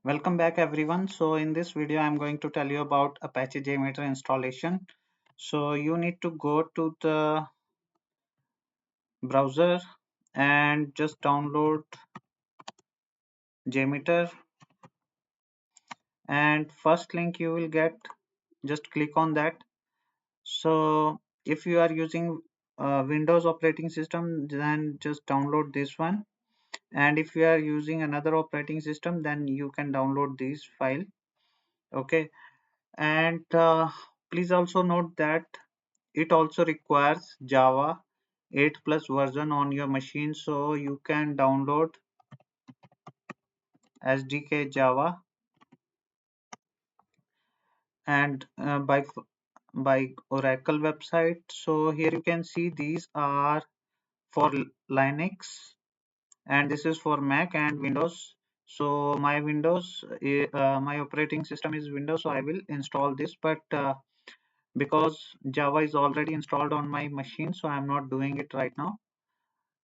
Welcome back everyone. So in this video I'm going to tell you about Apache JMeter installation. So you need to go to the browser and just download JMeter, and first link you will get, just click on that. So if you are using Windows operating system, then just download this one, and if you are using another operating system, then you can download this file. Okay, and please also note that it also requires Java 8 plus version on your machine, so you can download SDK Java and by Oracle website. So here you can see these are for Linux and this is for Mac and Windows. So my my operating system is Windows, so I will install this, but because Java is already installed on my machine, so I'm not doing it right now.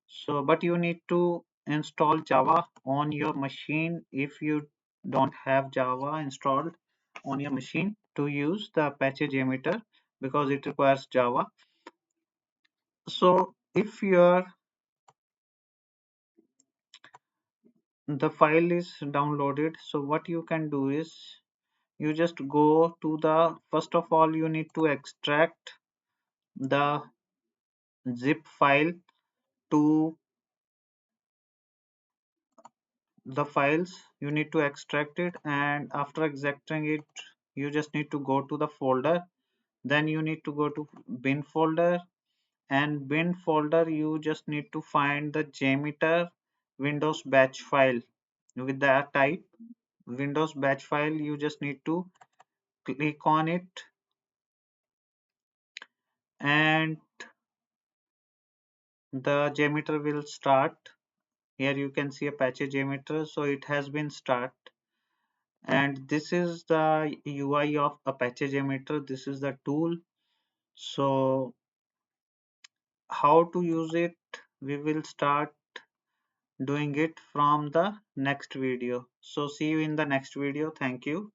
So but you need to install Java on your machine if you don't have Java installed on your machine to use the Apache JMeter, because it requires Java. So if the file is downloaded, so what you can do is you just go to the, first of all you need to extract the zip file to the files. You need to extract it, and after extracting it you just need to go to the folder. Then you need to go to bin folder, and bin folder you just need to find the JMeter Windows batch file. With that type Windows batch file, you just need to click on it, and the JMeter will start. Here you can see Apache JMeter, so it has been start, and this is the UI of Apache JMeter. This is the tool. So how to use it, we will start doing it from the next video. So see you in the next video. Thank you.